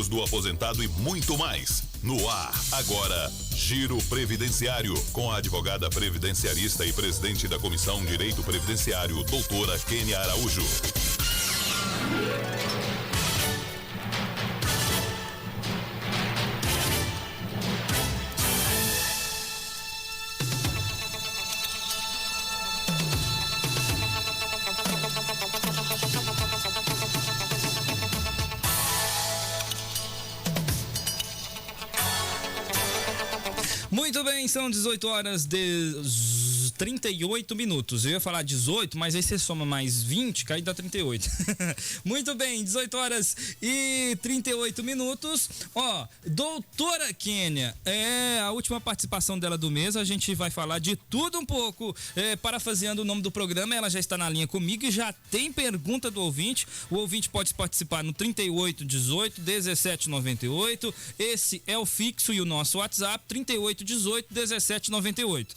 direitos do aposentado e muito mais. No ar, agora, Giro Previdenciário, com a advogada previdenciarista e presidente da Comissão Direito Previdenciário, doutora Kênia Araújo. Muito bem, são 18 horas de 38 minutos. Eu ia falar 18, mas aí você soma mais 20, que aí dá 38. Muito bem, 18 horas e 38 minutos. Ó, doutora Kênia, a última participação dela do mês, a gente vai falar de tudo um pouco. Parafraseando o nome do programa, ela já está na linha comigo e já tem pergunta do ouvinte. O ouvinte pode participar no 3818 1798. Esse é o fixo e o nosso WhatsApp, 3818 1798.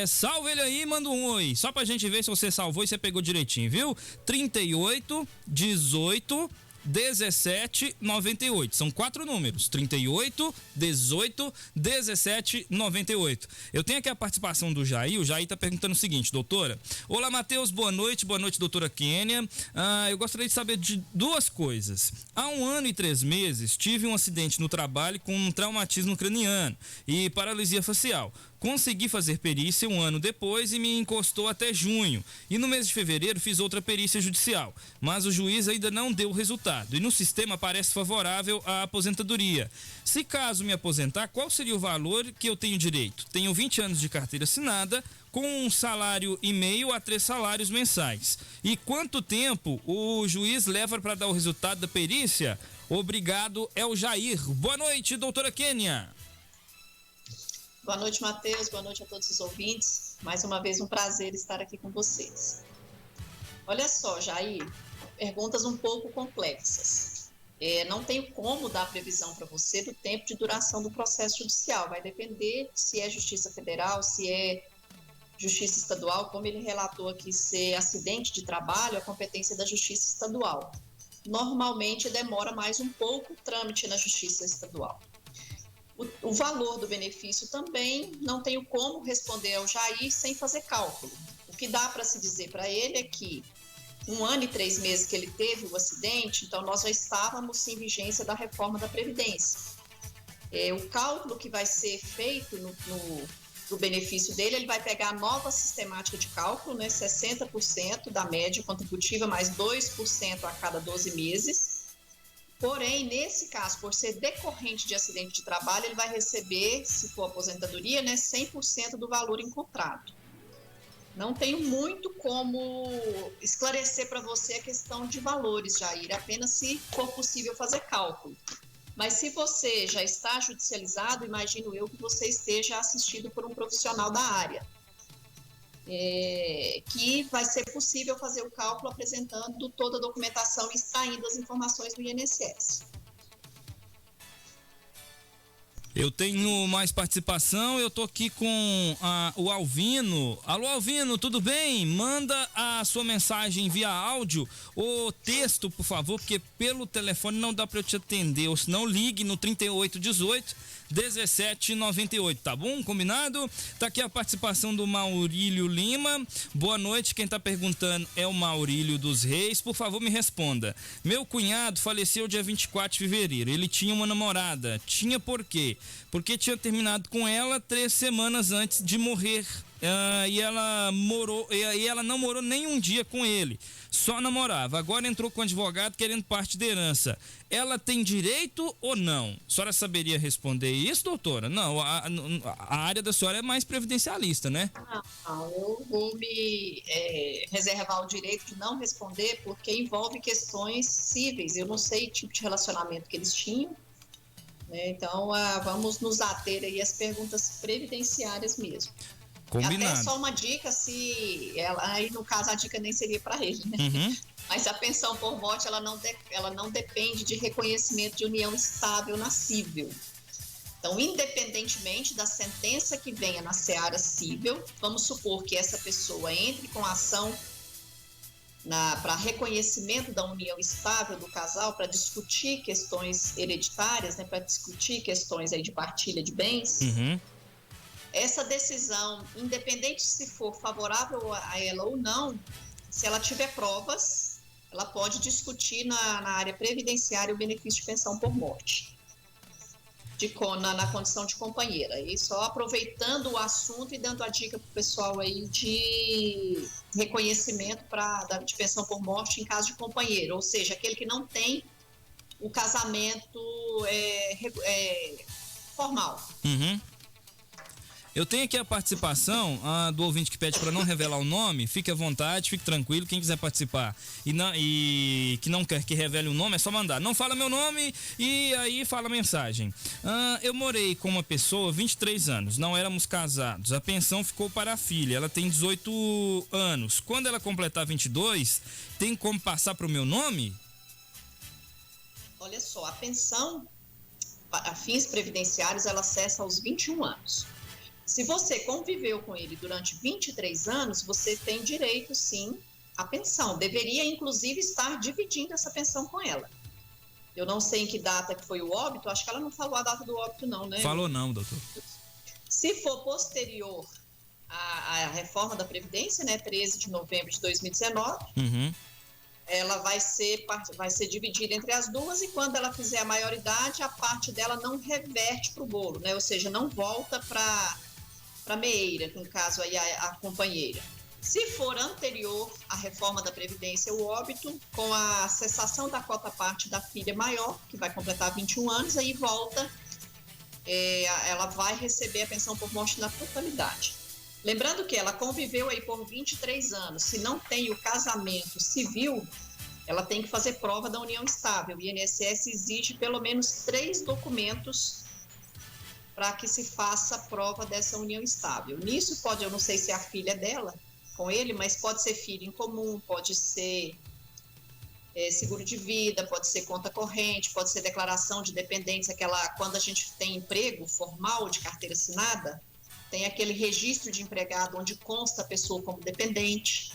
Salve ele aí, manda um oi, só pra gente ver se você salvou e você pegou direitinho, viu? 38 18 17 98. São 4 números: 38 18 17 98. Eu tenho aqui a participação do Jair. O Jair tá perguntando o seguinte: doutora, olá Matheus, boa noite doutora Kênia. Eu gostaria de saber de duas coisas. Há 1 ano e 3 meses tive um acidente no trabalho com um traumatismo craniano e paralisia facial. Consegui fazer perícia 1 ano depois e me encostou até junho. E no mês de fevereiro fiz outra perícia judicial, mas o juiz ainda não deu o resultado. E no sistema parece favorável à aposentadoria. Se caso me aposentar, qual seria o valor que eu tenho direito? Tenho 20 anos de carteira assinada, com 1,5 salário a 3 salários mensais. E quanto tempo o juiz leva para dar o resultado da perícia? Obrigado, é o Jair. Boa noite, doutora Kênia. Boa noite, Matheus. Boa noite a todos os ouvintes. Mais uma vez, um prazer estar aqui com vocês. Olha só, Jair, perguntas um pouco complexas. Não tenho como dar previsão para você do tempo de duração do processo judicial. Vai depender se é Justiça Federal, se é Justiça Estadual. Como ele relatou aqui ser acidente de trabalho, a competência da Justiça Estadual. Normalmente demora mais um pouco o trâmite na Justiça Estadual. O valor do benefício também não tenho como responder ao Jair sem fazer cálculo. O que dá para se dizer para ele é que 1 ano e 3 meses que ele teve o acidente, então nós já estávamos em vigência da reforma da Previdência. O cálculo que vai ser feito no benefício dele, ele vai pegar a nova sistemática de cálculo, né, 60% da média contributiva mais 2% a cada 12 meses. Porém, nesse caso, por ser decorrente de acidente de trabalho, ele vai receber, se for aposentadoria, né, 100% do valor encontrado. Não tenho muito como esclarecer para você a questão de valores, Jair, apenas se for possível fazer cálculo. Mas se você já está judicializado, imagino eu que você esteja assistido por um profissional da área. Que vai ser possível fazer o cálculo apresentando toda a documentação e extraindo as informações do INSS. Eu tenho mais participação, eu tô aqui com o Alvino. Alô, Alvino, tudo bem? Manda a sua mensagem via áudio ou texto, por favor, porque pelo telefone não dá para eu te atender, ou senão ligue no 3818 1798, tá bom? Combinado? Tá aqui a participação do Maurílio Lima. Boa noite, quem tá perguntando é o Maurílio dos Reis. Por favor, me responda. Meu cunhado faleceu dia 24 de fevereiro. Ele tinha uma namorada. Tinha por quê? Porque tinha terminado com ela 3 semanas antes de morrer. E ela não morou nem um dia com ele, só namorava. Agora entrou com o advogado querendo parte da herança. Ela tem direito ou não? A senhora saberia responder isso, doutora? Não, a área da senhora é mais previdencialista, né? Não, eu vou me reservar o direito de não responder, porque envolve questões cíveis. Eu não sei o tipo de relacionamento que eles tinham, né? Então vamos nos ater aí às perguntas previdenciárias mesmo. Combinado. Até só uma dica, aí no caso a dica nem seria para ele, né? Uhum. Mas a pensão por morte, ela não depende de reconhecimento de união estável na cível. Então, independentemente da sentença que venha na seara cível, vamos supor que essa pessoa entre com a ação para reconhecimento da união estável do casal, para discutir questões hereditárias, né, para discutir questões aí de partilha de bens, essa decisão, independente se for favorável a ela ou não, se ela tiver provas, ela pode discutir na área previdenciária o benefício de pensão por morte, na condição de companheira. E só aproveitando o assunto e dando a dica para o pessoal aí de reconhecimento de pensão por morte em caso de companheiro, ou seja, aquele que não tem o casamento formal. Eu tenho aqui a participação do ouvinte que pede para não revelar o nome. Fique à vontade, fique tranquilo. Quem quiser participar e que não quer que revele o nome, é só mandar. Não fala meu nome e aí fala a mensagem. Eu morei com uma pessoa 23 anos, não éramos casados. A pensão ficou para a filha, ela tem 18 anos. Quando ela completar 22, tem como passar para o meu nome? Olha só, a pensão, a fins previdenciários, ela cessa aos 21 anos. Se você conviveu com ele durante 23 anos, você tem direito, sim, à pensão. Deveria, inclusive, estar dividindo essa pensão com ela. Eu não sei em que data que foi o óbito, acho que ela não falou a data do óbito, não, né? Falou não, doutor. Se for posterior à reforma da Previdência, né, 13 de novembro de 2019, ela vai ser dividida entre as duas, e quando ela fizer a maioridade, a parte dela não reverte para o bolo, né? Ou seja, não volta para meeira, no caso aí a companheira. Se for anterior à reforma da Previdência, o óbito, com a cessação da cota-parte da filha maior, que vai completar 21 anos, aí volta, ela vai receber a pensão por morte na totalidade. Lembrando que ela conviveu aí por 23 anos, se não tem o casamento civil, ela tem que fazer prova da união estável. O INSS exige pelo menos 3 documentos para que se faça a prova dessa união estável. Nisso eu não sei se é a filha dela com ele, mas pode ser filho em comum, pode ser seguro de vida, pode ser conta corrente, pode ser declaração de dependência, quando a gente tem emprego formal de carteira assinada, tem aquele registro de empregado onde consta a pessoa como dependente,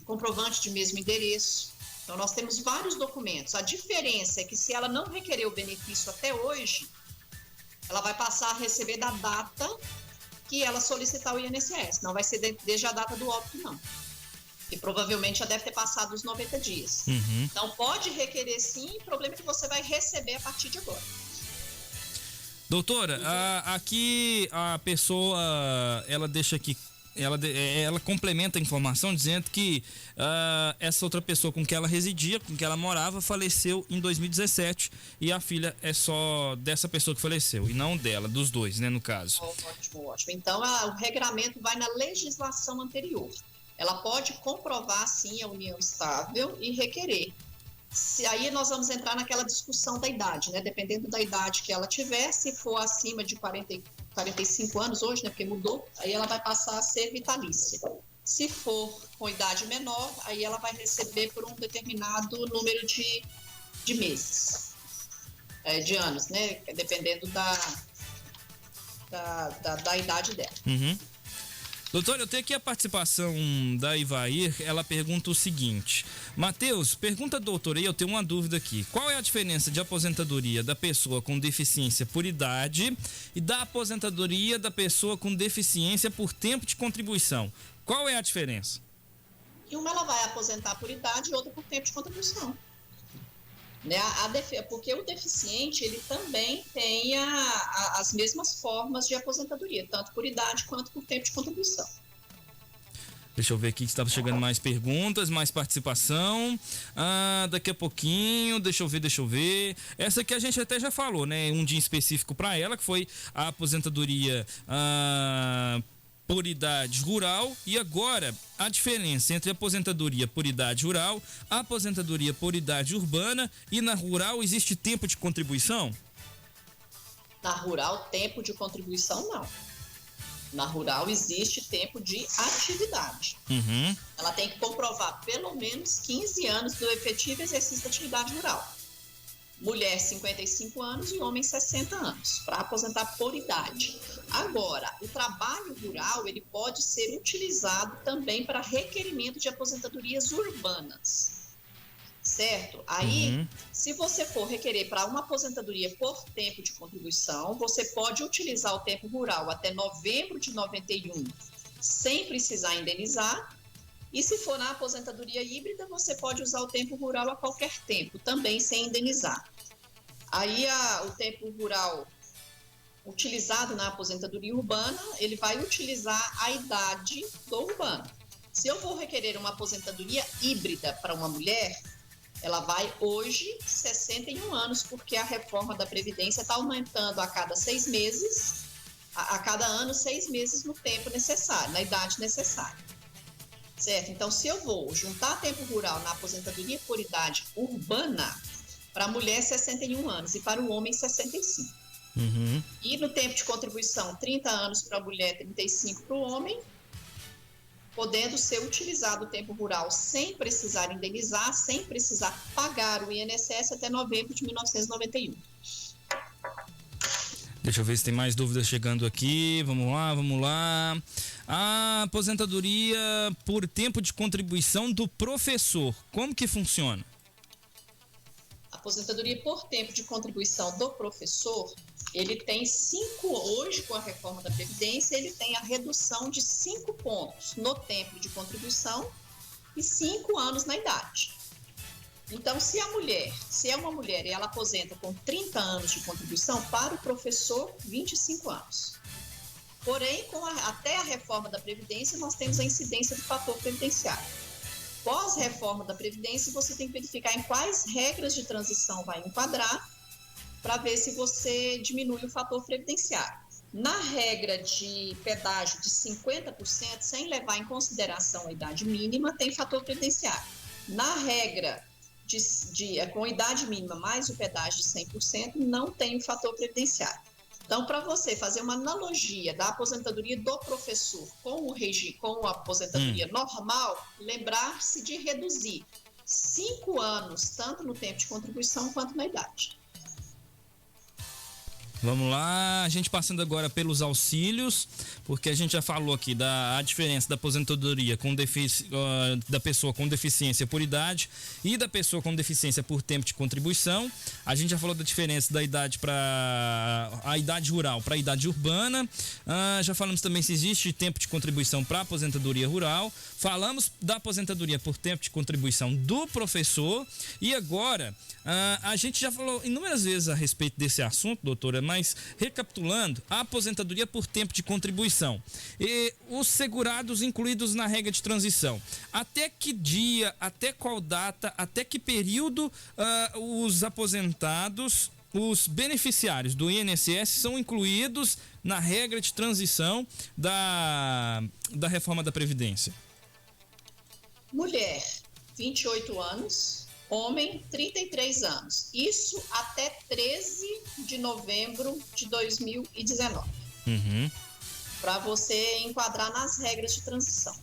comprovante de mesmo endereço. Então, nós temos vários documentos. A diferença é que se ela não requerer o benefício até hoje, ela vai passar a receber da data que ela solicitar o INSS. Não vai ser desde a data do óbito, não. E provavelmente já deve ter passado os 90 dias. Então, pode requerer sim, o problema é que você vai receber a partir de agora. Doutora, aqui a pessoa, ela deixa aqui, ela complementa a informação dizendo que essa outra pessoa com que ela residia, com que ela morava, faleceu em 2017 e a filha é só dessa pessoa que faleceu e não dela, dos dois, né, no caso. Ótimo. Então, o regramento vai na legislação anterior. Ela pode comprovar, sim, a união estável e requerer. Aí nós vamos entrar naquela discussão da idade, né? Dependendo da idade que ela tiver, se for acima de 45 anos hoje, né? Porque mudou, aí ela vai passar a ser vitalícia. Se for com idade menor, aí ela vai receber por um determinado número de meses, de anos, né? Dependendo da idade dela. Doutor, eu tenho aqui a participação da Ivair, ela pergunta o seguinte: Matheus, pergunta doutora, e eu tenho uma dúvida aqui, qual é a diferença de aposentadoria da pessoa com deficiência por idade e da aposentadoria da pessoa com deficiência por tempo de contribuição? Qual é a diferença? E uma ela vai aposentar por idade e outra por tempo de contribuição. Né? Porque o deficiente, ele também tem as mesmas formas de aposentadoria, tanto por idade quanto por tempo de contribuição. Deixa eu ver aqui que estava chegando mais perguntas, mais participação. Daqui a pouquinho, deixa eu ver. Essa aqui a gente até já falou, né? Um dia específico para ela, que foi a aposentadoria por idade rural, e agora a diferença entre aposentadoria por idade rural, aposentadoria por idade urbana, e na rural existe tempo de contribuição? Na rural, tempo de contribuição não. Na rural existe tempo de atividade. Ela tem que comprovar pelo menos 15 anos do efetivo exercício da atividade rural. Mulher 55 anos e homem 60 anos, para aposentar por idade. Agora, o trabalho rural, ele pode ser utilizado também para requerimento de aposentadorias urbanas, certo? Aí, se você for requerer para uma aposentadoria por tempo de contribuição, você pode utilizar o tempo rural até novembro de 91, sem precisar indenizar. E se for na aposentadoria híbrida, você pode usar o tempo rural a qualquer tempo, também sem indenizar. Aí o tempo rural utilizado na aposentadoria urbana, ele vai utilizar a idade do urbano. Se eu vou requerer uma aposentadoria híbrida para uma mulher, ela vai hoje 61 anos, porque a reforma da Previdência está aumentando a cada 6 meses, a cada ano 6 meses no tempo necessário, na idade necessária. Certo? Então, se eu vou juntar tempo rural na aposentadoria por idade urbana, para a mulher 61 anos e para o homem 65. E no tempo de contribuição, 30 anos para a mulher, 35 para o homem, podendo ser utilizado o tempo rural sem precisar indenizar, sem precisar pagar o INSS até novembro de 1991. Deixa eu ver se tem mais dúvidas chegando aqui. Vamos lá. A aposentadoria por tempo de contribuição do professor, como que funciona? A aposentadoria por tempo de contribuição do professor, ele tem 5, hoje com a reforma da Previdência, ele tem a redução de 5 pontos no tempo de contribuição e 5 anos na idade. Então, se é uma mulher e ela aposenta com 30 anos de contribuição, para o professor, 25 anos. Porém, até a reforma da Previdência, nós temos a incidência do fator previdenciário. Pós-reforma da Previdência, você tem que verificar em quais regras de transição vai enquadrar para ver se você diminui o fator previdenciário. Na regra de pedágio de 50%, sem levar em consideração a idade mínima, tem fator previdenciário. Na regra com idade mínima mais o pedágio de 100%, não tem o fator previdenciário. Então, para você fazer uma analogia da aposentadoria do professor com a aposentadoria normal, lembrar-se de reduzir 5 anos, tanto no tempo de contribuição quanto na idade. Vamos lá, a gente passando agora pelos auxílios, porque a gente já falou aqui da diferença da aposentadoria da pessoa com deficiência por idade e da pessoa com deficiência por tempo de contribuição. A gente já falou da diferença da idade para a idade rural para a idade urbana. Já falamos também se existe tempo de contribuição para a aposentadoria rural. Falamos da aposentadoria por tempo de contribuição do professor. E agora, a gente já falou inúmeras vezes a respeito desse assunto, doutora, mas recapitulando, a aposentadoria por tempo de contribuição e os segurados incluídos na regra de transição. Até que dia, até qual data, até que período os aposentados, os beneficiários do INSS são incluídos na regra de transição da reforma da Previdência? Mulher, 28 anos. Homem, 33 anos. Isso até 13 de novembro de 2019. Para você enquadrar nas regras de transição.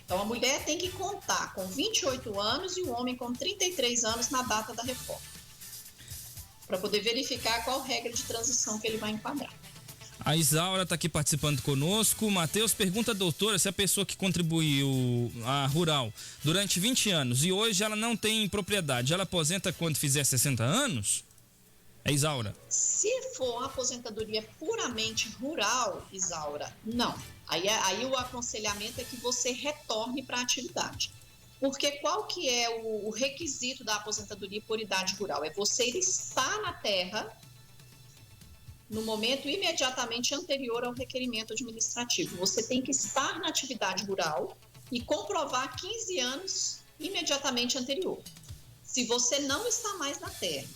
Então, a mulher tem que contar com 28 anos e o homem com 33 anos na data da reforma. Para poder verificar qual regra de transição que ele vai enquadrar. A Isaura está aqui participando conosco. O Matheus pergunta à doutora se a pessoa que contribuiu a rural durante 20 anos e hoje ela não tem propriedade, ela aposenta quando fizer 60 anos? É, Isaura? Se for uma aposentadoria puramente rural, Isaura, não. Aí o aconselhamento é que você retorne para a atividade. Porque qual que é o requisito da aposentadoria por idade rural? É você estar na terra no momento imediatamente anterior ao requerimento administrativo. Você tem que estar na atividade rural e comprovar 15 anos imediatamente anterior. Se você não está mais na terra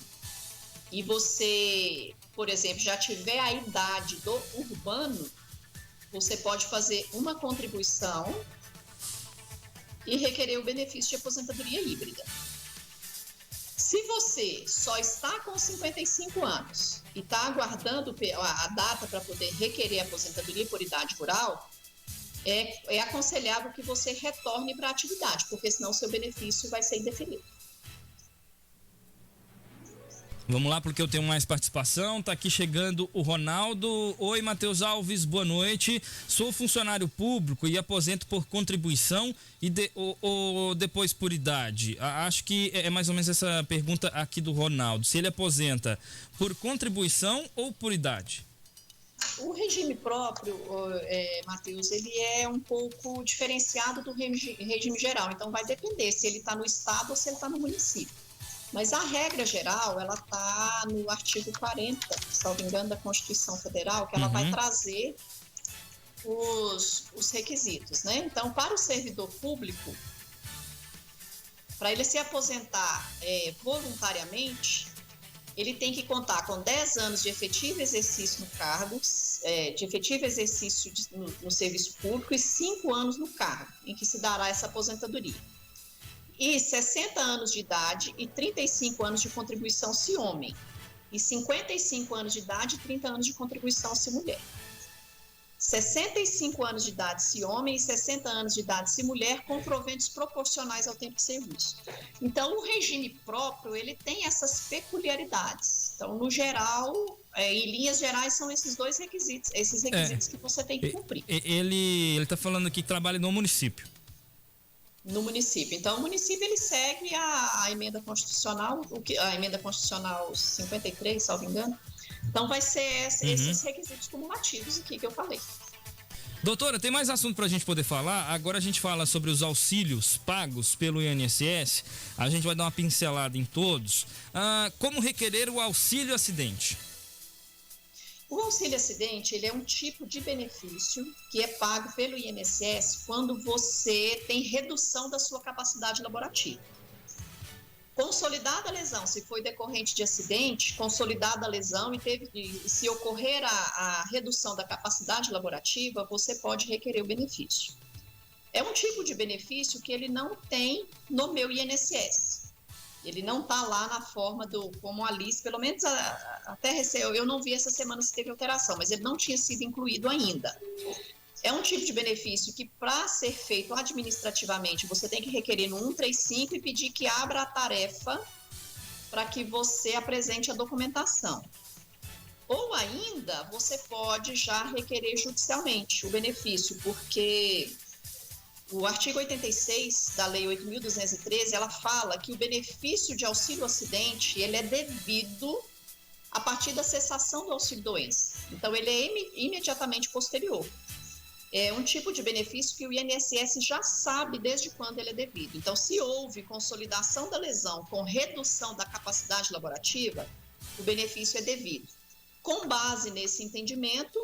e você, por exemplo, já tiver a idade do urbano, você pode fazer uma contribuição e requerer o benefício de aposentadoria híbrida. Se você só está com 55 anos e está aguardando a data para poder requerer a aposentadoria por idade rural, é aconselhável que você retorne para a atividade, porque senão o seu benefício vai ser indeferido. Vamos lá, porque eu tenho mais participação. Tá aqui chegando o Ronaldo. Oi, Matheus Alves, boa noite. Sou funcionário público e aposento por contribuição ou depois por idade. Acho que é mais ou menos essa pergunta aqui do Ronaldo. Se ele aposenta por contribuição ou por idade? O regime próprio, Matheus, ele é um pouco diferenciado do regime geral. Então, vai depender se ele está no estado ou se ele está no município. Mas a regra geral, ela está no artigo 40, salvo engano, da Constituição Federal, que ela vai trazer os requisitos, né? Então, para o servidor público, para ele se aposentar voluntariamente, ele tem que contar com 10 anos de efetivo exercício no cargo, de efetivo exercício no serviço público e 5 anos no cargo, em que se dará essa aposentadoria. E 60 anos de idade e 35 anos de contribuição se homem. E 55 anos de idade e 30 anos de contribuição se mulher. 65 anos de idade se homem e 60 anos de idade se mulher, com proventos proporcionais ao tempo de serviço. Então, o regime próprio, ele tem essas peculiaridades. Então, no geral, em linhas gerais, são esses dois requisitos, que você tem que cumprir. Ele está falando aqui que trabalha no município. No município. Então, o município ele segue a emenda constitucional, a emenda constitucional 53, salvo engano. Então, vai ser esses requisitos cumulativos aqui que eu falei. Doutora, tem mais assunto para a gente poder falar? Agora a gente fala sobre os auxílios pagos pelo INSS. A gente vai dar uma pincelada em todos. Como requerer o auxílio acidente? O auxílio acidente, ele é um tipo de benefício que é pago pelo INSS quando você tem redução da sua capacidade laborativa. Consolidada a lesão, se foi decorrente de acidente, consolidada a lesão e se ocorrer a redução da capacidade laborativa, você pode requerer o benefício. É um tipo de benefício que ele não tem no meu INSS. Ele não está lá na forma como a Alice, pelo menos até recebeu. Eu não vi essa semana se teve alteração, mas ele não tinha sido incluído ainda. É um tipo de benefício que, para ser feito administrativamente, você tem que requerer no 135 e pedir que abra a tarefa para que você apresente a documentação. Ou ainda, você pode já requerer judicialmente o benefício, porque o artigo 86 da Lei 8.213, ela fala que o benefício de auxílio acidente, ele é devido a partir da cessação do auxílio-doença. Então, ele é imediatamente posterior. É um tipo de benefício que o INSS já sabe desde quando ele é devido. Então, se houve consolidação da lesão com redução da capacidade laborativa, o benefício é devido. Com base nesse entendimento,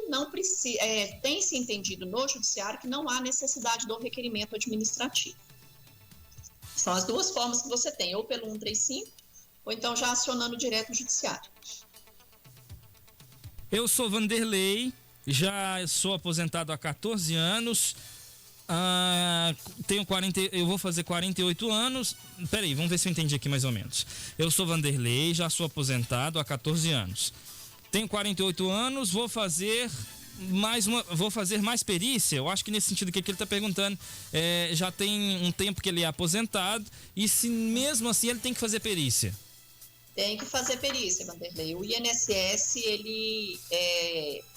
tem-se entendido no judiciário que não há necessidade do requerimento administrativo. São as duas formas que você tem, ou pelo 135, ou então já acionando direto o judiciário. Eu sou Vanderlei, já sou aposentado há 14 anos, eu vou fazer 48 anos. Peraí, vamos ver se eu entendi aqui mais ou menos. Eu sou Vanderlei, já sou aposentado há 14 anos. Tenho 48 anos, vou fazer mais perícia. Eu acho que nesse sentido que ele está perguntando, já tem um tempo que ele é aposentado, e se mesmo assim ele tem que fazer perícia? Tem que fazer perícia, Vanderlei. O INSS, ele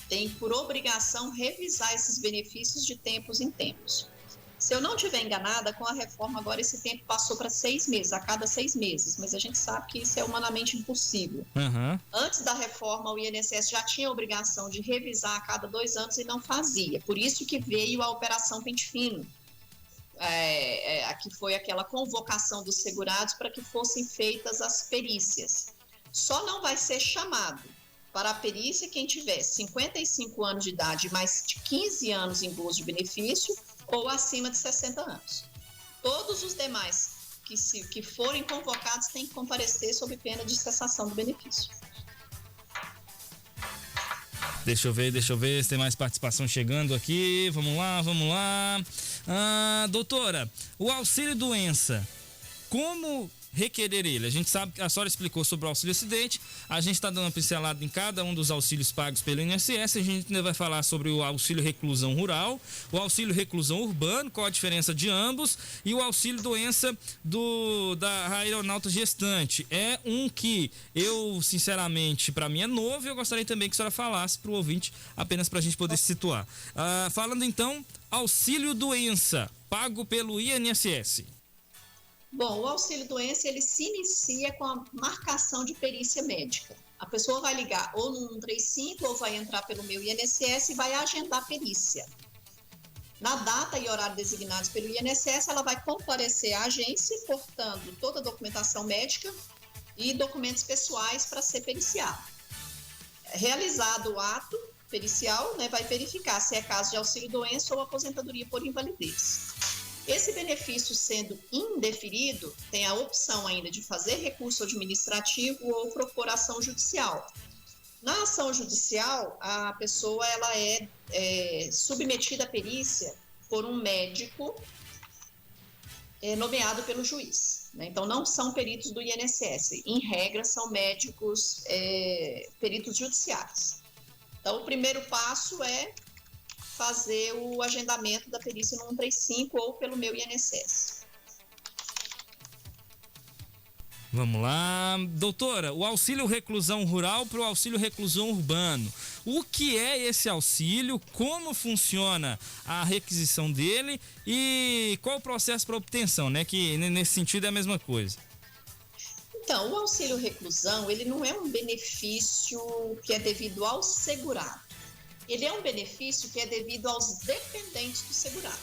tem por obrigação revisar esses benefícios de tempos em tempos. Se eu não estiver enganada, com a reforma agora esse tempo passou para 6 meses, a cada 6 meses, mas a gente sabe que isso é humanamente impossível. Antes da reforma, o INSS já tinha a obrigação de revisar a cada 2 anos e não fazia. Por isso que veio a Operação Pente Fino, que foi aquela convocação dos segurados para que fossem feitas as perícias. Só não vai ser chamado para a perícia quem tiver 55 anos de idade e mais de 15 anos em gozo de benefício, ou acima de 60 anos. Todos os demais que forem convocados têm que comparecer sob pena de cessação do benefício. Deixa eu ver se tem mais participação chegando aqui. Vamos lá. Doutora, o auxílio doença, como requerer ele? A gente sabe que a senhora explicou sobre o auxílio acidente, a gente está dando uma pincelada em cada um dos auxílios pagos pelo INSS, a gente ainda vai falar sobre o auxílio reclusão rural, o auxílio reclusão urbano, qual a diferença de ambos, e o auxílio doença da aeronauta gestante. É um que eu, sinceramente, para mim é novo, e eu gostaria também que a senhora falasse para o ouvinte, apenas para a gente poder se situar. Falando então, auxílio doença, pago pelo INSS. Bom, o auxílio-doença, ele se inicia com a marcação de perícia médica. A pessoa vai ligar ou no 135 ou vai entrar pelo meu INSS e vai agendar a perícia. Na data e horário designados pelo INSS, ela vai comparecer à agência, portando toda a documentação médica e documentos pessoais para ser periciado. Realizado o ato pericial, vai verificar se é caso de auxílio-doença ou aposentadoria por invalidez. Esse benefício sendo indeferido, tem a opção ainda de fazer recurso administrativo ou procuração judicial. Na ação judicial, a pessoa ela é submetida à perícia por um médico nomeado pelo juiz. Então, não são peritos do INSS. Em regra, são médicos peritos judiciais. Então, o primeiro passo é fazer o agendamento da perícia no 135 ou pelo meu INSS. Vamos lá. Doutora, o auxílio reclusão rural para o auxílio reclusão urbano. O que é esse auxílio? Como funciona a requisição dele? E qual o processo para obtenção, né? Que nesse sentido é a mesma coisa. Então, o auxílio reclusão, ele não é um benefício que é devido ao segurado. Ele é um benefício que é devido aos dependentes do segurado.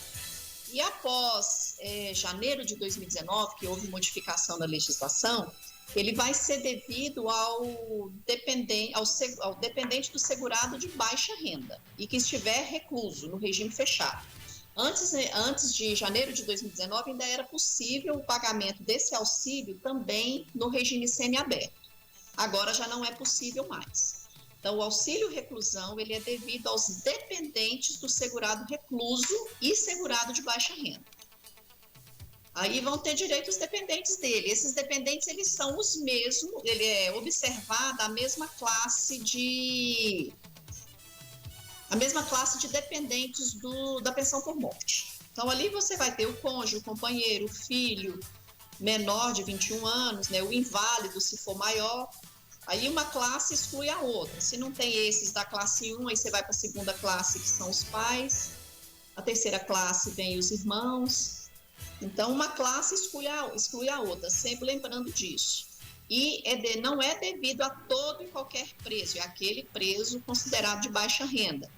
E após janeiro de 2019, que houve modificação da legislação, ele vai ser devido ao dependente do segurado de baixa renda e que estiver recluso no regime fechado. Antes de janeiro de 2019, ainda era possível o pagamento desse auxílio também no regime semiaberto. Agora já não é possível mais. Então, o auxílio reclusão, ele é devido aos dependentes do segurado recluso e segurado de baixa renda. Aí vão ter direito os dependentes dele. Esses dependentes, eles são os mesmos, ele é observada a mesma classe de dependentes da pensão por morte. Então, ali você vai ter o cônjuge, o companheiro, o filho menor de 21 anos, o inválido, se for maior. Aí uma classe exclui a outra. Se não tem esses da classe 1, aí você vai para a segunda classe, que são os pais. A terceira classe vem os irmãos. Então, uma classe exclui a outra, sempre lembrando disso. E não é devido a todo e qualquer preso, é aquele preso considerado de baixa renda,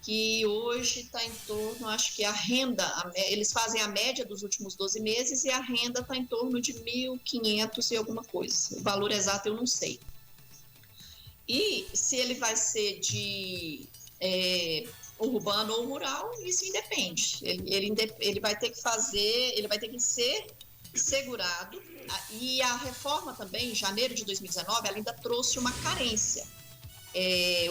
que hoje está em torno, acho que a renda, eles fazem a média dos últimos 12 meses e a renda está em torno de 1.500 e alguma coisa. O valor exato eu não sei. E se ele vai ser de urbano ou rural, isso independe. Ele vai ter que ser segurado. E a reforma também, em janeiro de 2019, ela ainda trouxe uma carência.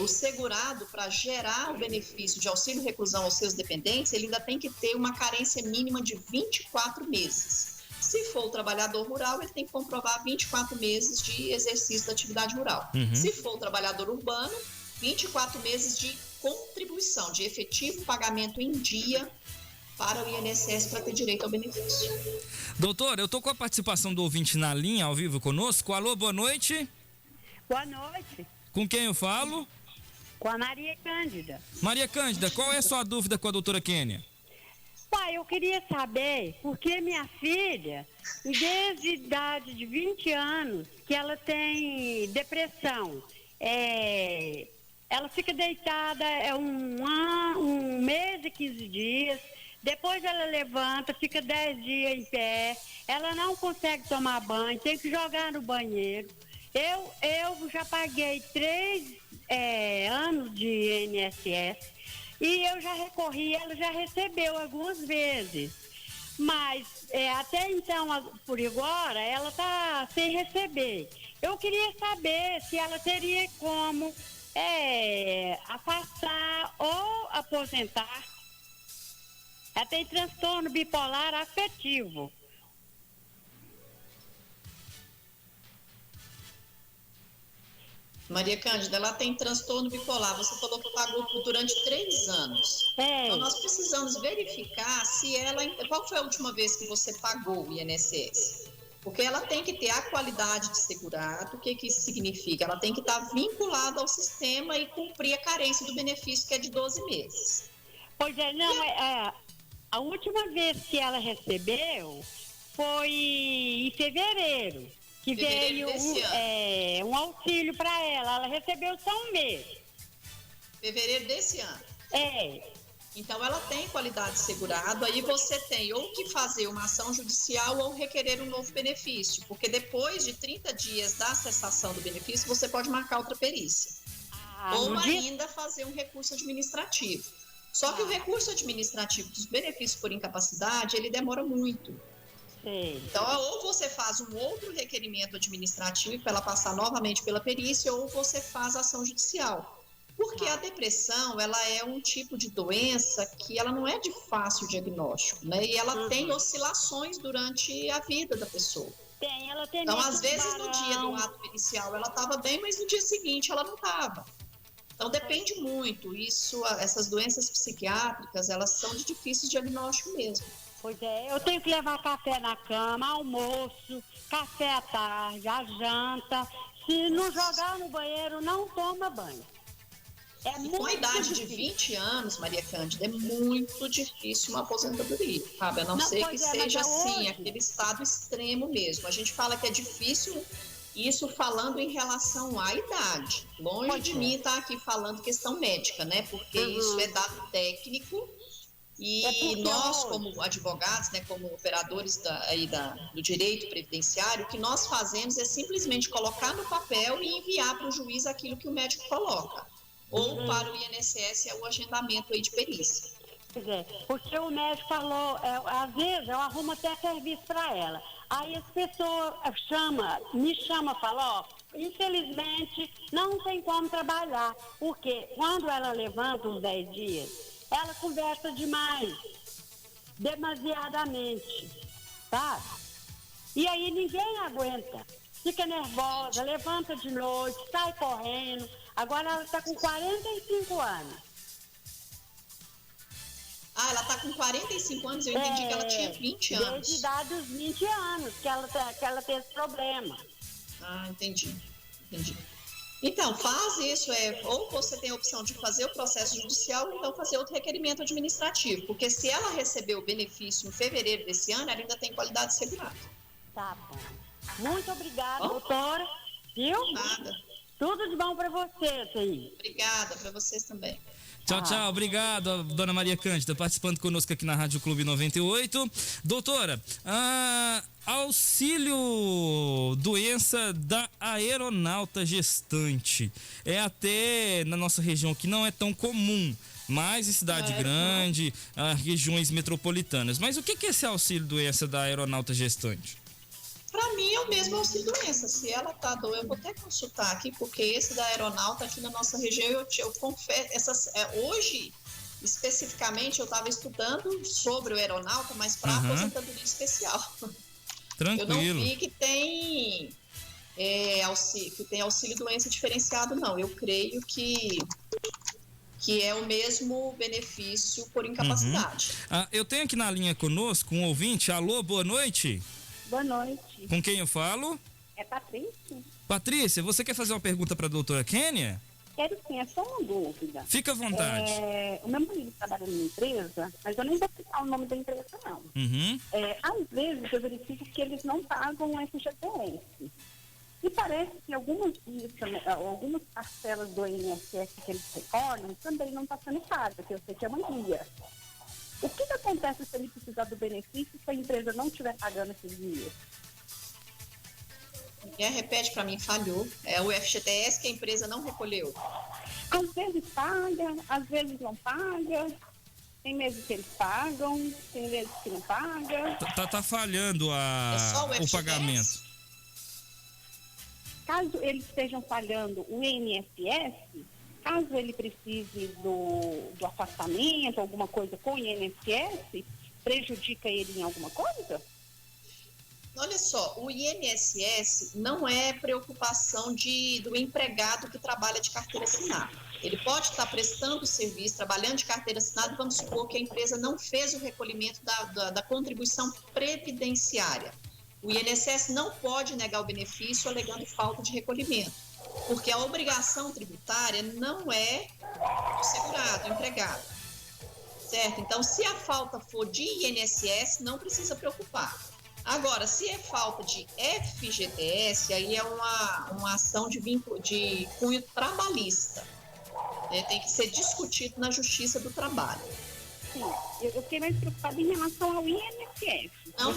O segurado, para gerar o benefício de auxílio reclusão aos seus dependentes, ele ainda tem que ter uma carência mínima de 24 meses. Se for o trabalhador rural, ele tem que comprovar 24 meses de exercício da atividade rural. Uhum. Se for o trabalhador urbano, 24 meses de contribuição, de efetivo pagamento em dia para o INSS para ter direito ao benefício. Doutora, eu estou com a participação do ouvinte na linha, ao vivo conosco. Alô, boa noite. Boa noite. Com quem eu falo? Com a Maria Cândida. Maria Cândida, qual é a sua dúvida com a doutora Kênia? Pai, eu queria saber porque minha filha, desde a idade de 20 anos, que ela tem depressão. Ela fica deitada um mês e 15 dias, depois ela levanta, fica 10 dias em pé, ela não consegue tomar banho, tem que jogar no banheiro. Eu já paguei 3 anos de INSS e eu já recorri, ela já recebeu algumas vezes. Mas até então, por agora, ela está sem receber. Eu queria saber se ela teria como afastar ou aposentar. Ela tem transtorno bipolar afetivo. Maria Cândida, ela tem transtorno bipolar. Você falou que pagou durante 3 anos. Então, nós precisamos verificar se ela... Qual foi a última vez que você pagou o INSS? Porque ela tem que ter a qualidade de segurado. O que isso significa? Ela tem que estar vinculada ao sistema e cumprir a carência do benefício, que é de 12 meses. Pois é, não, a última vez que ela recebeu foi em fevereiro, que veio um auxílio para ela. Ela recebeu só um mês. Fevereiro desse ano? É. Então, ela tem qualidade de segurado, aí você tem ou que fazer uma ação judicial ou requerer um novo benefício, porque depois de 30 dias da cessação do benefício, você pode marcar outra perícia. Ou ainda fazer um recurso administrativo. Só que o recurso administrativo dos benefícios por incapacidade, ele demora muito. Sim. Então, ou você faz um outro requerimento administrativo para ela passar novamente pela perícia, ou você faz ação judicial. Porque a depressão, ela é um tipo de doença que ela não é de fácil diagnóstico, né? E ela tem oscilações durante a vida da pessoa. Ela tem então, às vezes, no dia do ato pericial, ela estava bem, mas no dia seguinte ela não estava. Então, depende muito. Essas doenças psiquiátricas, elas são de difícil diagnóstico mesmo. Pois é, eu tenho que levar café na cama, almoço, café à tarde, a janta. Se não jogar no banheiro, não toma banho. Com a idade de 20 anos, Maria Cândida, é muito difícil uma aposentadoria, sabe? A não ser que seja assim, aquele estado extremo mesmo. A gente fala que é difícil, isso falando em relação à idade. Longe de mim estar aqui falando questão médica, né? Porque isso é dado técnico e nós, como advogados, né, como operadores do direito previdenciário, o que nós fazemos é simplesmente colocar no papel e enviar para o juiz aquilo que o médico coloca. Ou para o INSS é o agendamento aí de perícia. Pois é, porque o médico falou, às vezes eu arrumo até serviço para ela. Aí as pessoas me chama e fala, infelizmente não tem como trabalhar. Porque quando ela levanta os 10 dias, ela conversa demais, demasiadamente, tá? E aí ninguém aguenta. Fica nervosa, levanta de noite, sai correndo. Agora ela está com 45 anos. Ela está com 45 anos? Eu entendi que ela tinha 20 anos. Desde a idade dos 20 anos que ela tem esse problema. Entendi. Então, faz isso, ou você tem a opção de fazer o processo judicial, ou então fazer outro requerimento administrativo. Porque se ela recebeu o benefício em fevereiro desse ano, ela ainda tem qualidade de segurado. Tá bom. Muito obrigada, doutora. Viu? Nada. Tudo de bom para vocês aí. Obrigada, para vocês também. Tchau, obrigado, dona Maria Cândida, participando conosco aqui na Rádio Clube 98. Doutora, auxílio doença da aeronauta gestante. É até na nossa região que não é tão comum, mas em cidade grande, regiões metropolitanas. Mas o que é esse auxílio doença da aeronauta gestante? Para mim é o mesmo auxílio doença. Se ela tá doente, eu vou até consultar aqui, porque esse da aeronauta aqui na nossa região, eu confesso, hoje, especificamente, eu estava estudando sobre o aeronauta, mas para aposentadoria especial. Tranquilo. Eu não vi que tem auxílio doença diferenciado, não. Eu creio que é o mesmo benefício por incapacidade. Eu tenho aqui na linha conosco um ouvinte. Alô, boa noite. Boa noite. Com quem eu falo? É Patrícia. Patrícia, você quer fazer uma pergunta para a doutora Kênia? Quero sim, é só uma dúvida. Fica à vontade. O meu marido trabalha numa empresa, mas eu nem vou citar o nome da empresa, não. Às vezes eu verifico que eles não pagam o FGTS. E parece que algumas parcelas do INSS que eles retornam também não está sendo paga, que eu sei que é uma guia. O que acontece se ele precisar do benefício se a empresa não estiver pagando esses dias? Repete para mim, falhou. É o FGTS que a empresa não recolheu. Às vezes paga, às vezes não paga. Tem meses que eles pagam, tem meses que não paga. Tá falhando o pagamento. Caso eles estejam falhando o INSS, caso ele precise do afastamento, alguma coisa com o INSS, prejudica ele em alguma coisa? Olha só, o INSS não é preocupação do empregado que trabalha de carteira assinada. Ele pode estar prestando serviço, trabalhando de carteira assinada, vamos supor que a empresa não fez o recolhimento da contribuição previdenciária. O INSS não pode negar o benefício alegando falta de recolhimento, porque a obrigação tributária não é do segurado, do empregado, certo? Então, se a falta for de INSS, não precisa preocupar. Agora, se é falta de FGTS, aí é uma ação de cunho trabalhista. Tem que ser discutido na Justiça do Trabalho. Sim, eu fiquei mais preocupada em relação ao INSS. Não.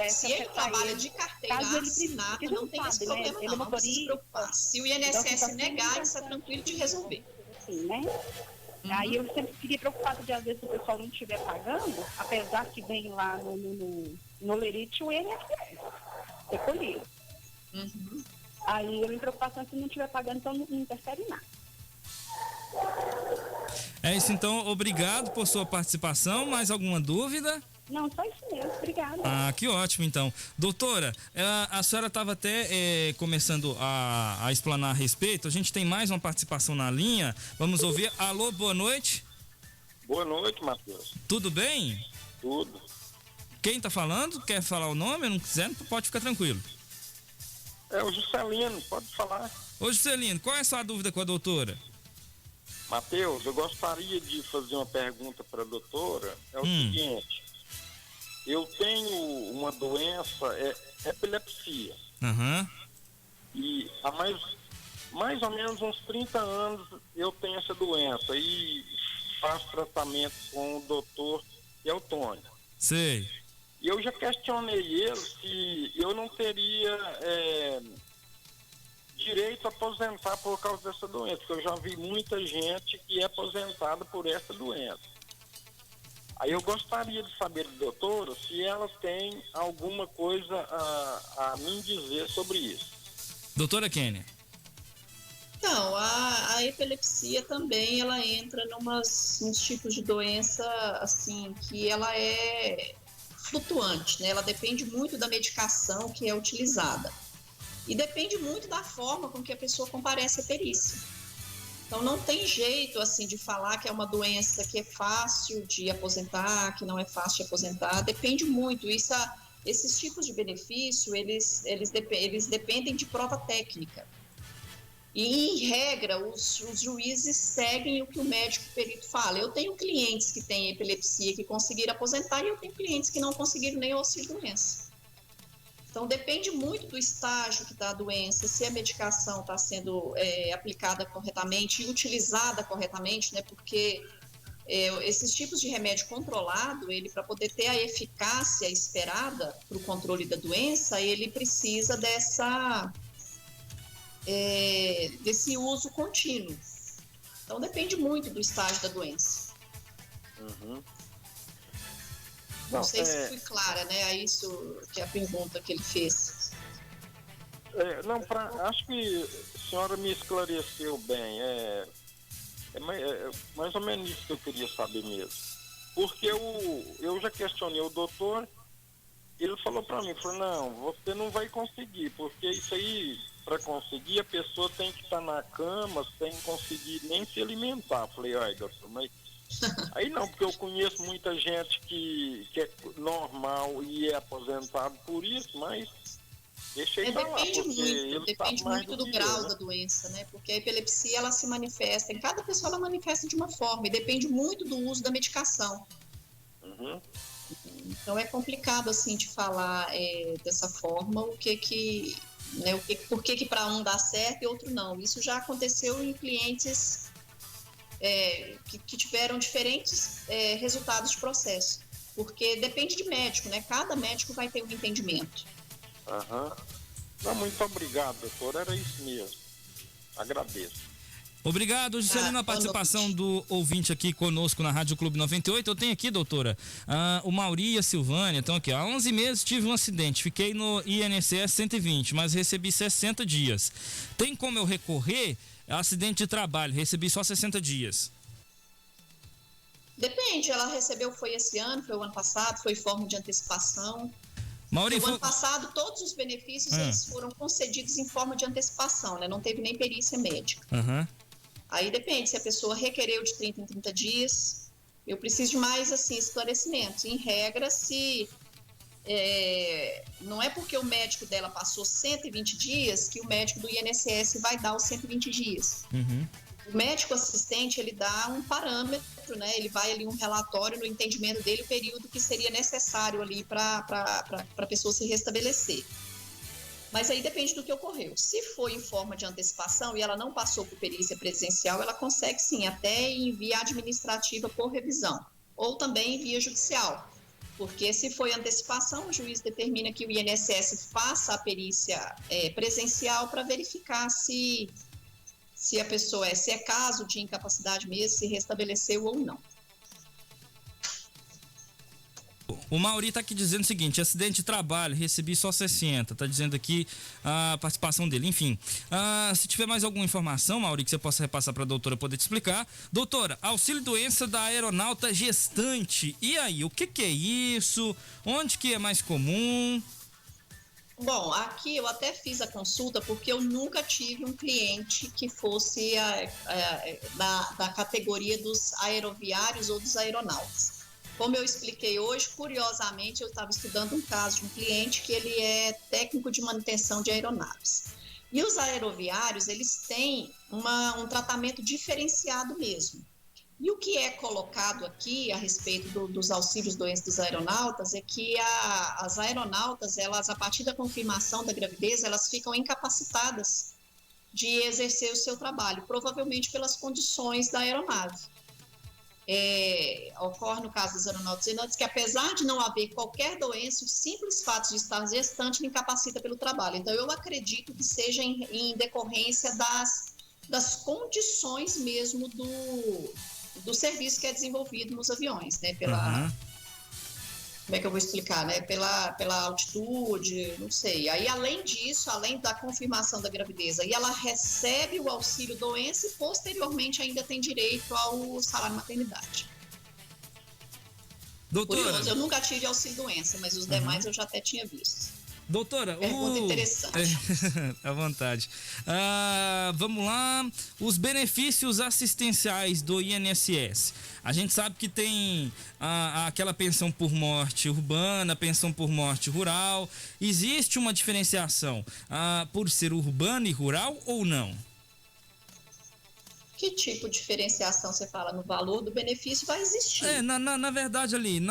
Se ele trabalha de carteira assinada, não tem esse problema, né? Não precisa se preocupar. Se o INSS negar, isso é tranquilo de resolver. Sim, né? Aí eu sempre fiquei preocupada de, às vezes, o pessoal não estiver pagando, apesar que vem lá no lerite o INSS recolhido. Aí a minha preocupação é se não estiver pagando, então não interfere em nada. É isso, então, obrigado por sua participação. Mais alguma dúvida? Não, só isso mesmo, obrigada. Ah, que ótimo, então. Doutora, a senhora estava até começando a explanar a respeito. A gente tem mais uma participação na linha. Vamos ouvir. Alô, boa noite. Boa noite, Matheus. Tudo bem? Tudo. Quem está falando? Quer falar o nome? Não quiser, pode ficar tranquilo. É o Juscelino, pode falar. Ô, Juscelino, qual é a sua dúvida com a doutora? Matheus, eu gostaria de fazer uma pergunta para a doutora. É o seguinte, eu tenho uma doença, epilepsia. E há mais ou menos uns 30 anos eu tenho essa doença e faço tratamento com o doutor Eutônio. Sei. E eu já questionei ele se eu não teria direito a aposentar por causa dessa doença, porque eu já vi muita gente que é aposentada por essa doença. Aí eu gostaria de saber, doutora, se ela tem alguma coisa a me dizer sobre isso. Doutora Kênia. Então, a epilepsia também, ela entra nos tipos de doença, assim, que ela é flutuante, né? Ela depende muito da medicação que é utilizada. E depende muito da forma com que a pessoa comparece à perícia. Então, não tem jeito, assim, de falar que é uma doença que é fácil de aposentar, que não é fácil de aposentar. Depende muito. Esses tipos de benefício, eles dependem de prova técnica. E, em regra, os juízes seguem o que o médico perito fala. Eu tenho clientes que têm epilepsia que conseguiram aposentar e eu tenho clientes que não conseguiram nem auxílio-doença. Então, depende muito do estágio que está a doença, se a medicação está sendo aplicada corretamente e utilizada corretamente, né? Porque esses tipos de remédio controlado, ele, para poder ter a eficácia esperada para o controle da doença, ele precisa desse uso contínuo. Então, depende muito do estágio da doença. Não sei se fui clara, né? É isso que é a pergunta que ele fez. Acho que a senhora me esclareceu bem. É mais ou menos isso que eu queria saber mesmo. Porque eu já questionei o doutor, ele falou para mim, não, você não vai conseguir, porque isso aí, para conseguir, a pessoa tem que estar na cama, sem conseguir nem se alimentar. Falei, ai, doutor, mas... Aí não, porque eu conheço muita gente que é normal e é aposentado por isso, mas deixa ele falar. Depende muito do grau da doença, né? Porque a epilepsia, ela se manifesta, em cada pessoa ela manifesta de uma forma, e depende muito do uso da medicação. Então é complicado, assim, de falar dessa forma, por que para um dá certo e outro não. Isso já aconteceu em clientes que tiveram diferentes resultados de processo, porque depende de médico, né? Cada médico vai ter um entendimento. Não, muito obrigado, doutor, era isso mesmo. Agradeço. Obrigado, Juscelino, a participação do ouvinte aqui conosco na Rádio Clube 98. Eu tenho aqui, doutora, o Mauri e a Silvânia estão aqui. Há 11 meses tive um acidente, fiquei no INSS 120, mas recebi 60 dias. Tem como eu recorrer? Acidente de trabalho, recebi só 60 dias. Depende, ela recebeu, foi esse ano, foi o ano passado, foi forma de antecipação. No ano passado, todos os benefícios eles foram concedidos em forma de antecipação, né? Não teve nem perícia médica. Aí depende, se a pessoa requereu de 30 em 30 dias, eu preciso de mais, assim, esclarecimentos. Em regra, se não é porque o médico dela passou 120 dias que o médico do INSS vai dar os 120 dias. O médico assistente, ele dá um parâmetro, né? Ele vai ali um relatório no entendimento dele, o período que seria necessário ali para a pessoa se restabelecer. Mas aí depende do que ocorreu. Se foi em forma de antecipação e ela não passou por perícia presencial, ela consegue sim, até em via administrativa por revisão, ou também em via judicial. Porque se foi antecipação, o juiz determina que o INSS faça a perícia presencial para verificar se a pessoa se é caso de incapacidade mesmo, se restabeleceu ou não. O Mauri tá aqui dizendo o seguinte: acidente de trabalho, recebi só 60. Tá dizendo aqui a participação dele. Enfim, se tiver mais alguma informação, Mauri, que você possa repassar para a doutora poder te explicar. Doutora, auxílio-doença da aeronauta gestante. E aí, o que é isso? Onde que é mais comum? Bom, aqui eu até fiz a consulta porque eu nunca tive um cliente que fosse da categoria dos aeroviários ou dos aeronautas. Como eu expliquei hoje, curiosamente, eu estava estudando um caso de um cliente que ele é técnico de manutenção de aeronaves. E os aeroviários, eles têm um tratamento diferenciado mesmo. E o que é colocado aqui a respeito dos auxílios doença dos aeronautas é que as aeronautas, elas, a partir da confirmação da gravidez, elas ficam incapacitadas de exercer o seu trabalho, provavelmente pelas condições da aeronave. Ocorre no caso dos aeronautas gestantes que, apesar de não haver qualquer doença, o simples fato de estar gestante me incapacita pelo trabalho. Então, eu acredito que seja em decorrência das condições mesmo do serviço que é desenvolvido nos aviões, né? Como é que eu vou explicar, né? Pela altitude, não sei. Aí, além disso, além da confirmação da gravidez, aí ela recebe o auxílio doença e posteriormente ainda tem direito ao salário maternidade. Doutora, curioso, eu nunca tive auxílio doença, mas os demais eu já até tinha visto. Doutora, pergunta interessante. À vontade. Vamos lá. Os benefícios assistenciais do INSS. A gente sabe que tem aquela pensão por morte urbana, pensão por morte rural. Existe uma diferenciação por ser urbano e rural ou não? Que tipo de diferenciação você fala? No valor do benefício vai existir. Na verdade ali,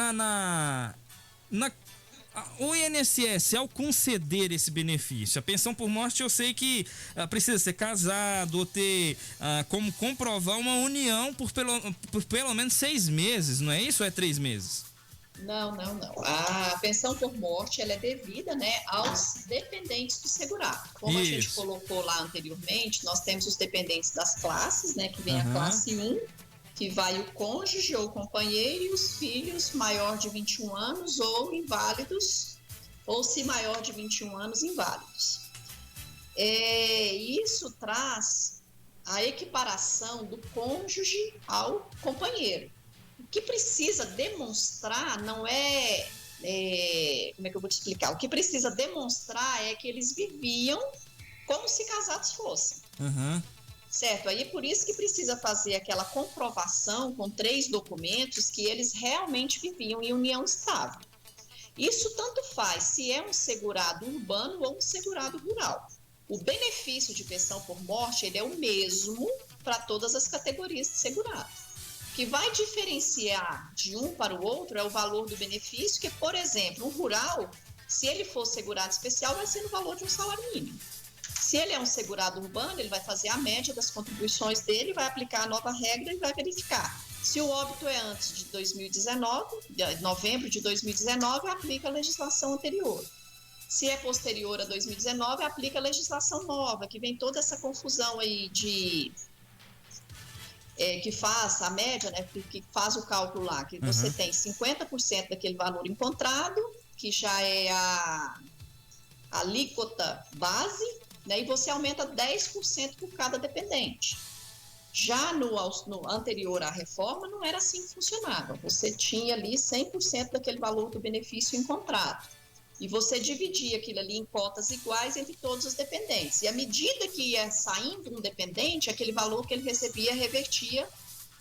o INSS, ao conceder esse benefício, a pensão por morte, eu sei que precisa ser casado ou ter como comprovar uma união por pelo menos 6 meses, não é isso ou é 3 meses? Não. A pensão por morte, ela é devida, né, aos dependentes do segurado. Como a gente colocou lá anteriormente, nós temos os dependentes das classes, né, que vem a classe 1, que vai o cônjuge ou companheiro e os filhos maior de 21 anos ou inválidos, ou se maior de 21 anos, inválidos. Isso traz a equiparação do cônjuge ao companheiro. O que precisa demonstrar não como é que eu vou te explicar? O que precisa demonstrar é que eles viviam como se casados fossem. Certo? Aí é por isso que precisa fazer aquela comprovação com 3 documentos que eles realmente viviam em união estável. Isso tanto faz se é um segurado urbano ou um segurado rural. O benefício de pensão por morte, ele é o mesmo para todas as categorias de segurado. O que vai diferenciar de um para o outro é o valor do benefício, que, por exemplo, um rural, se ele for segurado especial, vai ser no valor de um salário mínimo. Se ele é um segurado urbano, ele vai fazer a média das contribuições dele, vai aplicar a nova regra e vai verificar. Se o óbito é antes de 2019, de novembro de 2019, aplica a legislação anterior. Se é posterior a 2019, aplica a legislação nova, que vem toda essa confusão aí que faz a média, né, que faz o cálculo lá, que você tem 50% daquele valor encontrado, que já é a alíquota base, né, e você aumenta 10% por cada dependente. Já no anterior à reforma, não era assim que funcionava. Você tinha ali 100% daquele valor do benefício encontrado. E você dividia aquilo ali em cotas iguais entre todos os dependentes. E à medida que ia saindo um dependente, aquele valor que ele recebia revertia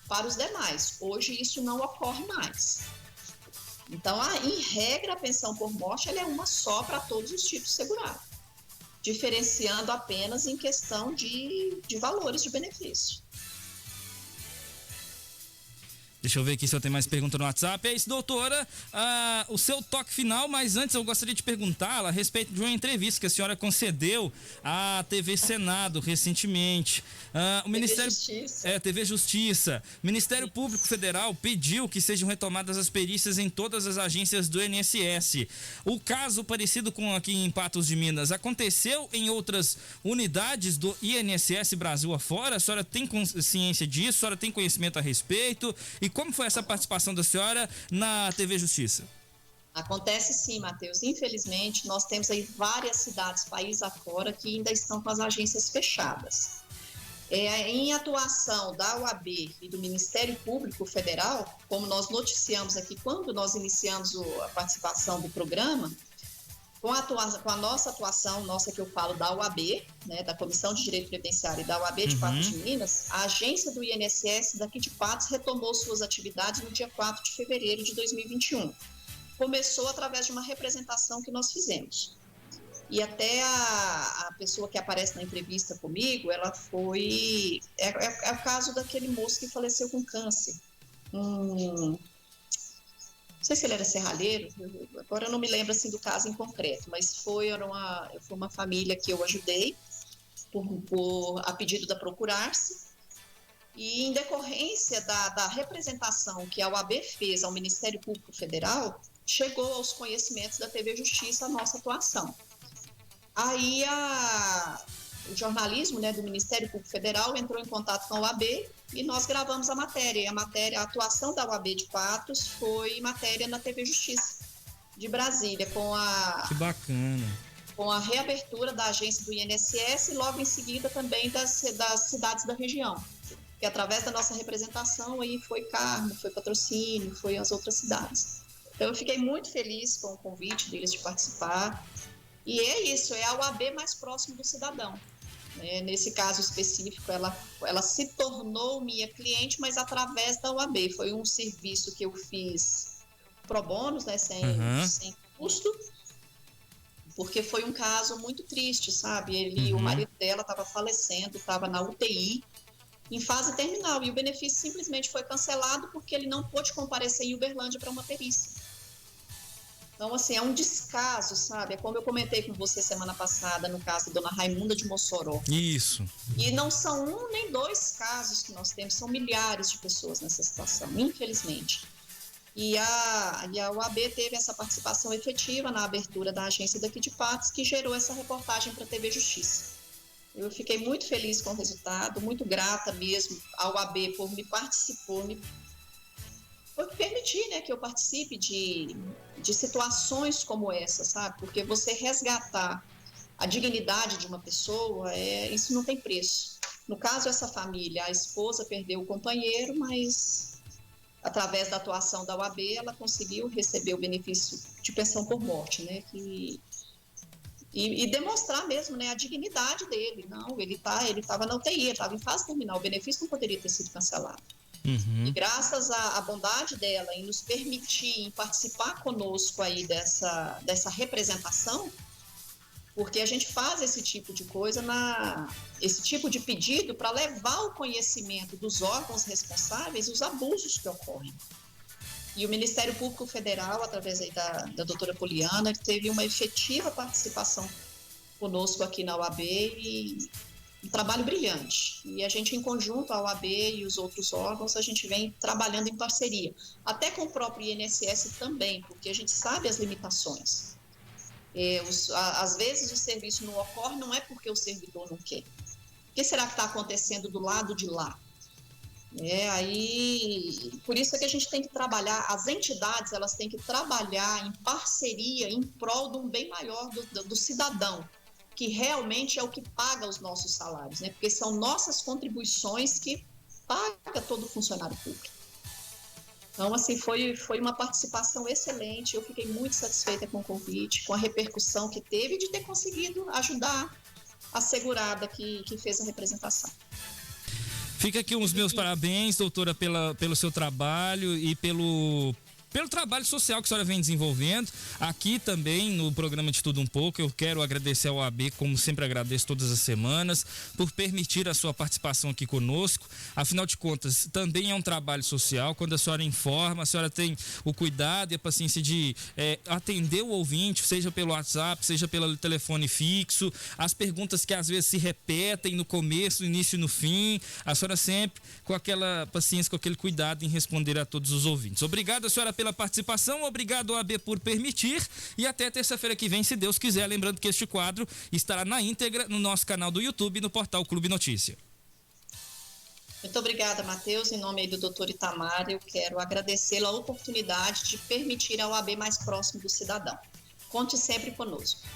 para os demais. Hoje isso não ocorre mais. Então, em regra, a pensão por morte ela é uma só para todos os tipos segurados, diferenciando apenas em questão de valores de benefício. Deixa eu ver aqui se eu tenho mais pergunta no WhatsApp. É isso, doutora. O seu toque final, mas antes eu gostaria de perguntá-la a respeito de uma entrevista que a senhora concedeu à TV Senado recentemente. O Ministério Justiça. TV Justiça. O Ministério Público Federal pediu que sejam retomadas as perícias em todas as agências do INSS. O caso parecido com aqui em Patos de Minas aconteceu em outras unidades do INSS Brasil afora? A senhora tem consciência disso? A senhora tem conhecimento a respeito? E como foi essa participação da senhora na TV Justiça? Acontece sim, Matheus. Infelizmente, nós temos aí várias cidades, país afora, que ainda estão com as agências fechadas. Em atuação da OAB e do Ministério Público Federal, como nós noticiamos aqui quando nós iniciamos a participação do programa, com a nossa atuação, que eu falo da OAB, né, da Comissão de Direito Previdenciário e da OAB de Patos de Minas, a agência do INSS daqui de Patos retomou suas atividades no dia 4 de fevereiro de 2021. Começou através de uma representação que nós fizemos. E até a pessoa que aparece na entrevista comigo, ela foi... É o caso daquele moço que faleceu com câncer. Não sei se ele era serralheiro, agora eu não me lembro assim do caso em concreto, mas foi uma família que eu ajudei a pedido da Procurar-se, e em decorrência da representação que a OAB fez ao Ministério Público Federal, chegou aos conhecimentos da TV Justiça a nossa atuação. Aí o jornalismo, né, do Ministério Público Federal entrou em contato com a OAB e nós gravamos a matéria. E a atuação da OAB de Patos foi matéria na TV Justiça de Brasília, Que bacana. Com a reabertura da agência do INSS e logo em seguida também das cidades da região. Que através da nossa representação aí foi Carmo, foi Patrocínio, foi as outras cidades. Então eu fiquei muito feliz com o convite deles de participar. E é isso, é a OAB mais próximo do cidadão. Nesse caso específico, ela se tornou minha cliente, mas através da OAB. Foi um serviço que eu fiz pro bônus, né, sem custo, porque foi um caso muito triste, sabe? O marido dela estava falecendo, estava na UTI, em fase terminal, e o benefício simplesmente foi cancelado porque ele não pôde comparecer em Uberlândia para uma perícia. Então, assim, é um descaso, sabe? É como eu comentei com você semana passada, no caso da dona Raimunda de Mossoró. Isso. E não são 1 nem 2 casos que nós temos, são milhares de pessoas nessa situação, infelizmente. E a OAB teve essa participação efetiva na abertura da agência daqui de Patos, que gerou essa reportagem para a TV Justiça. Eu fiquei muito feliz com o resultado, muito grata mesmo ao OAB por me permitir, né, que eu participe de situações como essa, sabe? Porque você resgatar a dignidade de uma pessoa, isso não tem preço. No caso, essa família, a esposa perdeu o companheiro, mas através da atuação da OAB, ela conseguiu receber o benefício de pensão por morte, né? E demonstrar mesmo, né, a dignidade dele. Não, ele estava na UTI, ele estava em fase terminal, o benefício não poderia ter sido cancelado. E graças à bondade dela em nos permitir em participar conosco aí dessa representação, porque a gente faz esse tipo de coisa, esse tipo de pedido para levar ao conhecimento dos órgãos responsáveis os abusos que ocorrem. E o Ministério Público Federal, através aí da doutora Poliana, teve uma efetiva participação conosco aqui na OAB e um trabalho brilhante. E a gente, em conjunto, a OAB e os outros órgãos, a gente vem trabalhando em parceria. Até com o próprio INSS também, porque a gente sabe as limitações. Às vezes o serviço não ocorre, não é porque o servidor não quer. O que será que está acontecendo do lado de lá? Por isso é que a gente tem que trabalhar, as entidades, elas têm que trabalhar em parceria, em prol de um bem maior do cidadão, que realmente é o que paga os nossos salários, né? Porque são nossas contribuições que paga todo funcionário público. Então, assim, foi uma participação excelente. Eu fiquei muito satisfeita com o convite, com a repercussão que teve de ter conseguido ajudar a segurada que fez a representação. Fica aqui os meus parabéns, doutora, pelo seu trabalho e pelo trabalho social que a senhora vem desenvolvendo. Aqui também no programa de Tudo Um Pouco, eu quero agradecer ao AB, como sempre agradeço todas as semanas, por permitir a sua participação aqui conosco. Afinal de contas, também é um trabalho social. Quando a senhora informa, a senhora tem o cuidado e a paciência de atender o ouvinte, seja pelo WhatsApp, seja pelo telefone fixo, as perguntas que às vezes se repetem no começo, no início e no fim. A senhora sempre com aquela paciência, com aquele cuidado em responder a todos os ouvintes. Obrigado, a senhora, pela participação, obrigado AB por permitir, e até terça-feira que vem, se Deus quiser, lembrando que este quadro estará na íntegra no nosso canal do YouTube e no portal Clube Notícia. Muito obrigada, Matheus. Em nome aí do doutor Itamar, eu quero agradecê-la a oportunidade de permitir ao AB mais próximo do cidadão. Conte sempre conosco.